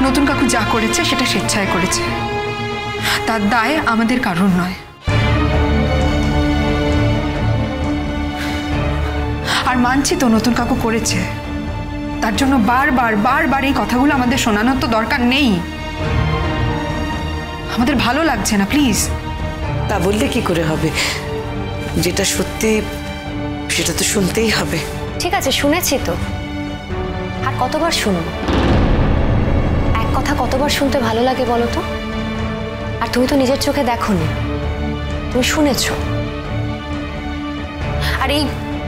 নতুন কাকু যা করেছে সেটা স্বেচ্ছায় করেছে, তার দায় আমাদের কারণ নয়। আর মানছি তো নতুন কাকু করেছে, তার জন্য বারবার বারবার এই কথাগুলো আমাদের শোনানোর তো দরকার নেই। আমাদের ভালো লাগছে না, প্লিজ। তা বললে কি করে হবে? যেটা সত্যি সেটা তো শুনতেই হবে। ঠিক আছে, শুনেছি তো, আর কতবার শুনবো? এক কথা কতবার শুনতে ভালো লাগে বলো তো? আর তুমি তো নিজের চোখে দেখোনি, তুমি শুনেছো। আর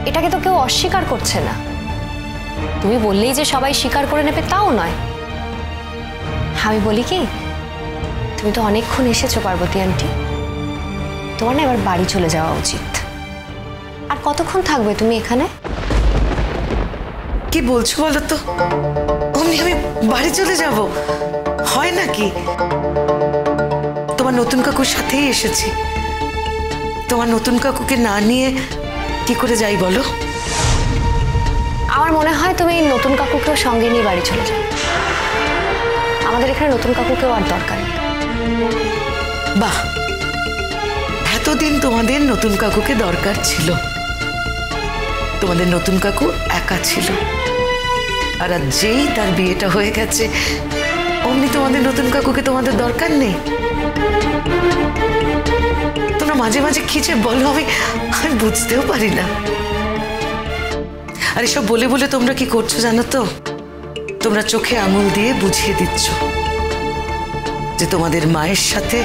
এটাকে তো কেউ অস্বীকার করছে না। তুমি বললেই যে সবাই স্বীকার করে নেবে তাও নয়। আমি বলি কি, তুমি তো অনেকক্ষণ এসেছো পার্বতী আন্টি, তোমার না এবার বাড়ি চলে যাওয়া উচিত। আর কতক্ষণ থাকবে তুমি এখানে? কি বলছো বলো তো? অমনি আমি বাড়ি চলে যাব? হয় নাকি? তোমার নতুন কাকুর সাথেই এসেছি, তোমার নতুন কাকুকে না নিয়ে কি করে যাই বলো? আমার মনে হয় তুমি নতুন কাকুকেও সঙ্গে নিয়ে বাড়ি চলে যাও। আমাদের এখানে নতুন কাকুকেও আর দরকার নেই। বাহ, এতদিন তোমাদের নতুন কাকুকে দরকার ছিল। তোমাদের নতুন কাকু একা ছিল, আর আজ যেই তার বিয়েটা হয়ে গেছে অমনি তোমাদের নতুন কাকুকে তোমাদের দরকার নেই। তোমরা মাঝে মাঝে খিচে বলো, আমি বুঝতেও পারি না। আর এসব বলে বলে তোমরা কি করছো জানো তো? তোমরা চোখে আঙুল দিয়ে বুঝিয়ে দিচ্ছ যে তোমাদের মায়ের সাথে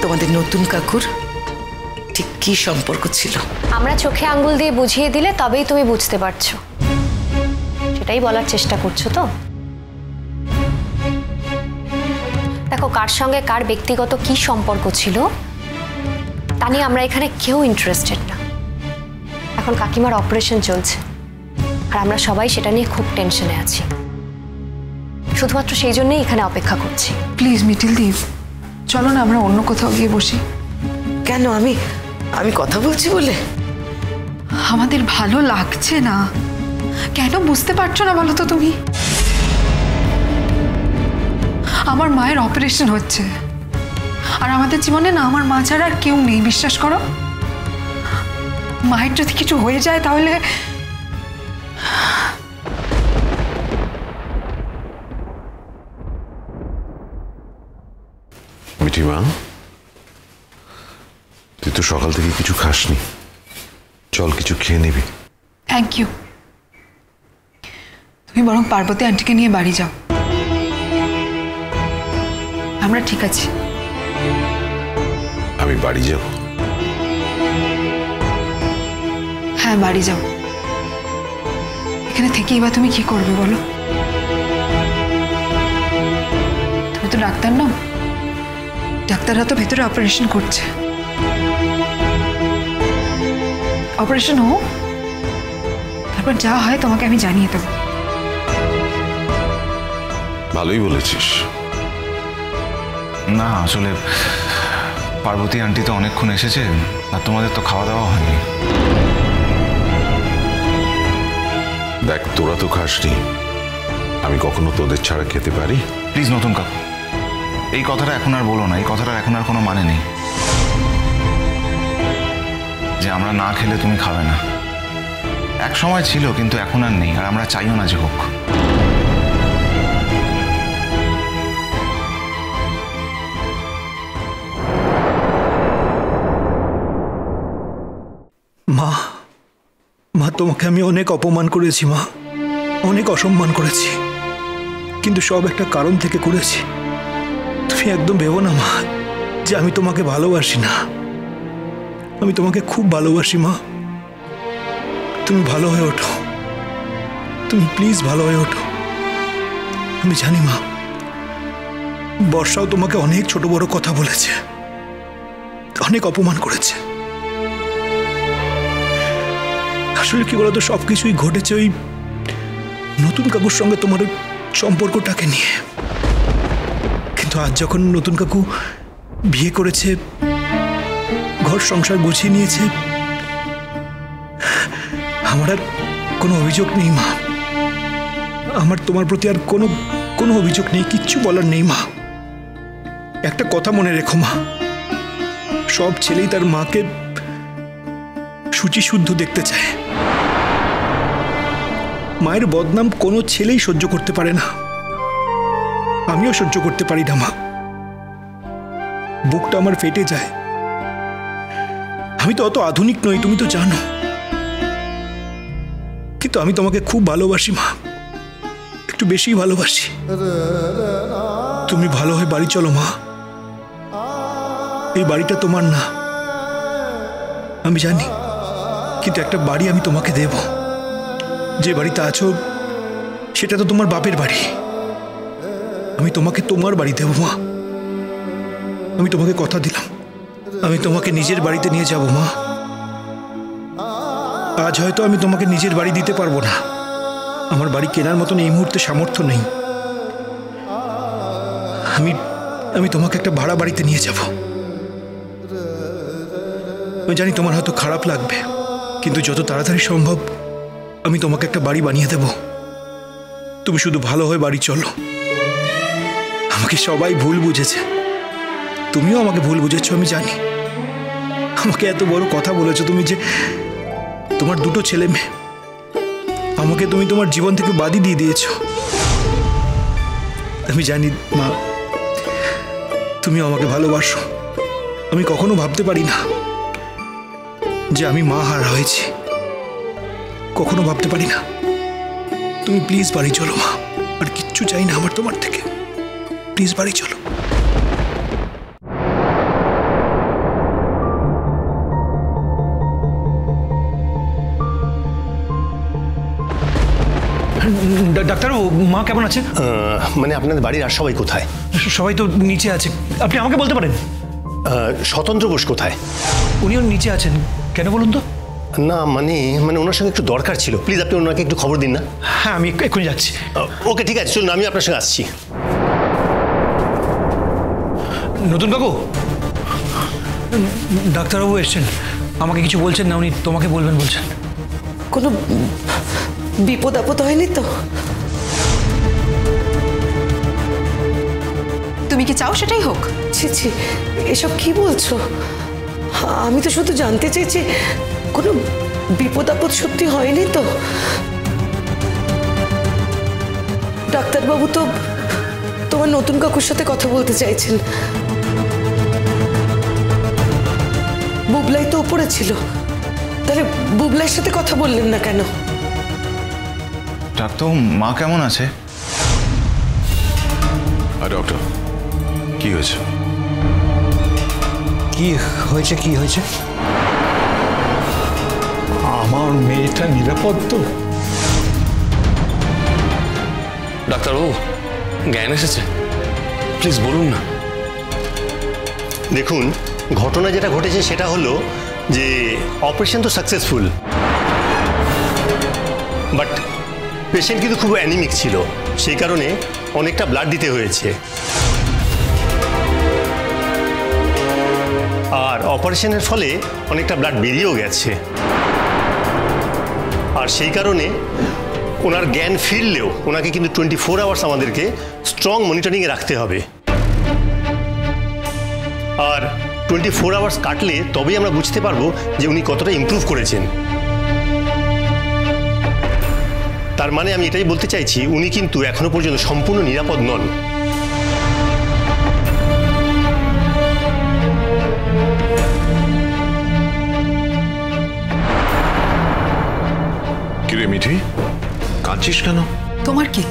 তোমাদের নতুন কাকুর ঠিক কি সম্পর্ক ছিল। আমরা চোখে আঙ্গুল দিয়ে বুঝিয়ে দিলে তবেই তুমি বুঝতে পারছো, সেটাই বলার চেষ্টা করছো তো? দেখো, কার সঙ্গে কার ব্যক্তিগত কি সম্পর্ক ছিল তা নিয়ে আমরা এখানে কেউ ইন্টারেস্টেড না। এখন কাকিমার অপারেশন চলছে, আর আমরা সবাই সেটা নিয়ে খুব টেনশনে আছি। শুধুমাত্র সেই জন্যই এখানে অপেক্ষা করছি। প্লিজ মিঠিলদি, চলো না আমরা অন্য কোথাও গিয়ে বসি। কেন? আমি কথা বলছি বলে? আমাদের ভালো লাগছে না। কেন বুঝতে পারছো না বলো তো তুমি? আমার মায়ের অপারেশন হচ্ছে, আর আমাদের জীবনে না আমার মা ছাড়া আর কেউ নেই, বিশ্বাস করো। মায়ের যদি কিছু হয়ে যায় তাহলে মিঠিমা, তুই তো সকাল থেকে কিছু খাসনি, চল কিছু খেয়ে নিবি। Thank you. তুমি বরং পার্বতী আন্টিকে নিয়ে বাড়ি যাও, আমরা ঠিক আছি। আমি বাড়ি যাব? হ্যাঁ, বাড়ি যাও। এখানে থেকেই বা তুমি কি করবে বলো? তুমি তো ডাক্তার নাও, ডাক্তাররা তো ভেতরে অপারেশন করছে। অপারেশন হোক, তারপর যা হয় তোমাকে আমি জানিয়ে দেবো। ভালোই বলেছিস। না, আসলে পার্বতী আন্টি তো অনেকক্ষণ এসেছে, আর তোমাদের তো খাওয়া দাওয়া হয়নি। দেখ, তোরা তো খাসনি, আমি কখনো তোদের ছাড়া খেতে পারি? প্লিজ নতুন কাকু, এই কথাটা এখন আর বলো না। এই কথাটা এখন আর কোনো মানে নেই যে আমরা না খেলে তুমি খাবে না। এক সময় ছিল, কিন্তু এখন আর নেই, আর আমরা চাইও না যে হোক। মা, মা তোমাকে আমি অনেক অপমান করেছি মা, অনেক অসম্মান করেছি, কিন্তু সব একটা কারণ থেকে করেছি। তুমি একদম ভেবো না মা যে আমি তোমাকে ভালোবাসি না। আমি তোমাকে খুব ভালোবাসি মা। তুমি ভালো হয়ে ওঠো, তুমি প্লিজ ভালো হয়ে ওঠো। আমি জানি মা, বর্ষাও তোমাকে অনেক ছোট বড় কথা বলেছে, অনেক অপমান করেছে। আসলে কি বলতো, সবকিছুই ঘটেছে ওই নতুন কাকুর সঙ্গে তোমার সম্পর্কটাকে নিয়ে। কিন্তু আজ যখন নতুন কাকু বিয়ে করেছে, ঘর সংসার গুছিয়ে নিয়েছে, আমার আর কোনো অভিযোগ নেই মা। আমার তোমার প্রতি আর কোনো কোনো অভিযোগ নেই, কিচ্ছু বলার নেই মা। একটা কথা মনে রেখো মা, সব ছেলেই তার মাকে শুচিশুদ্ধ দেখতে চায়। মায়ের বদনাম কোনো ছেলেই সহ্য করতে পারে না, আমিও সহ্য করতে পারি না মা। বুকটা আমার ফেটে যায়। আমি তো অত আধুনিক নই, তুমি তো জানো, কিন্তু আমি তোমাকে খুব ভালোবাসি মা, একটু বেশি ভালোবাসি। তুমি ভালো হয়ে বাড়ি চলো মা। এই বাড়িটা তোমার না আমি জানি, কিন্তু একটা বাড়ি আমি তোমাকে দেব। যে বাড়িতে আছো সেটা তো তোমার বাপের বাড়ি, আমি তোমাকে তোমার বাড়ি দেব মা। আমি তোমাকে কথা দিলাম, আমি তোমাকে নিজের বাড়িতে নিয়ে যাব মা। আজ হয়তো আমি তোমাকে নিজের বাড়ি দিতে পারবো না, আমার বাড়ি কেনার মতন এই মুহূর্তে সামর্থ্য নেই। আমি তোমাকে একটা ভাড়া বাড়িতে নিয়ে যাব। আমি জানি তোমার হয়তো খারাপ লাগবে, কিন্তু যত তাড়াতাড়ি সম্ভব আমি তোমাকে একটা বাড়ি বানিয়ে দেব। তুমি শুধু ভালো হয়ে বাড়ি চলো। আমাকে সবাই ভুল বুঝেছে, তুমিও আমাকে ভুল বুঝেছো আমি জানি। আমাকে এত বড় কথা বলেছো তুমি, যে তোমার দুটো ছেলে মেয়ে, আমাকে তুমি তোমার জীবন থেকে বাদই দিয়ে দিয়েছ। আমি জানি মা, তুমিও আমাকে ভালোবাসো। আমি কখনো ভাবতে পারি না যে আমি মা হারা হয়েছি, কখনো ভাবতে পারি না। তুমি প্লিজ বাড়ি চলো মা, আর কিচ্ছু চাই না আমার তোমার থেকে, প্লিজ বাড়ি চলো। ডাক্তারবাবু, মা কেমন আছে? মানে আপনাদের বাড়ির আর সবাই কোথায়? সবাই তো নিচে আছে, আপনি আমাকে বলতে পারেন। স্বতন্ত্র বোস কোথায়? উনিও নিচে আছেন, কেন বলুন তো? না মানে ওনার সঙ্গে একটু দরকার ছিল, প্লিজ আপনি ওনাকে একটু খবর দিন না। হ্যাঁ, আমি এক্ষুনি যাচ্ছি। ওকে ঠিক আছে, চলুন আমি আপনার সঙ্গে আসছি। নতুন কাকু, ডাক্তারবাবু এসছেন, আমাকে কিছু বলছেন না, উনি তোমাকে বলবেন বলছেন। কোনো বিপদ আপদ হয়নি তো? তুমি কি চাও সেটাই হোক? ছি ছি, এসব কি বলছো? আমি তো শুধু জানতে চাইছি কোনো বিপদ আপদ সত্যি হয়নি তো? ডাক্তারবাবু তো তোমার নতুন কাকুর সাথে কথা বলতে চাইছেন। বুবলাই তো উপরে ছিল, তাহলে বুবলাইয়ের সাথে কথা বললেন না কেন? ডাক্তার, মা কেমন আছে? ডক্টর, কি হয়েছে? কি হয়েছে? কি হয়েছে? আমার মেয়েটা নিরাপদ তো? ডাক্তারবাবু, জ্ঞান এসেছে, প্লিজ বলুন না। দেখুন, ঘটনা যেটা ঘটেছে সেটা হলো যে অপারেশন তো সাকসেসফুল, বাট পেশেন্ট কিন্তু খুব অ্যানিমিক ছিল, সেই কারণে অনেকটা ব্লাড দিতে হয়েছে। আর অপারেশনের ফলে অনেকটা ব্লাড বেরিয়েও গেছে, আর সেই কারণে ওনার জ্ঞান ফিরলেও ওনাকে কিন্তু 24 আওয়ার্স আমাদেরকে স্ট্রং মনিটরিংয়ে রাখতে হবে। আর 24 আওয়ার্স কাটলে তবেই আমরা বুঝতে পারবো যে উনি কতটা ইমপ্রুভ করেছেন। তার মানে আমি এটাই বলতে চাইছি, উনি কিন্তু এখনো পর্যন্ত সম্পূর্ণ নিরাপদ নন। কিরে মিঠি, কাঁদছিস কেন? তোমার কি?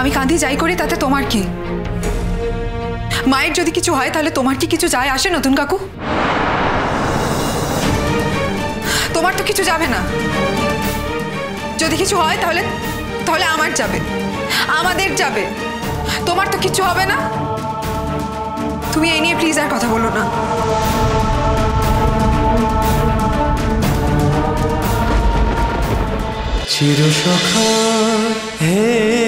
আমি কাঁদি যাই করি তাতে তোমার কি? মায়ের যদি কিছু হয় তাহলে তোমার কি কিছু যায় আসে নতুন কাকু? তোমার তো কিছু যাবে না। যদি কিছু হয় তাহলে তাহলে আমার যাবে, আমাদের যাবে, তোমার তো কিছু হবে না। তুমি এই নিয়ে প্লিজ আর কথা বলো না। চিরসখা হে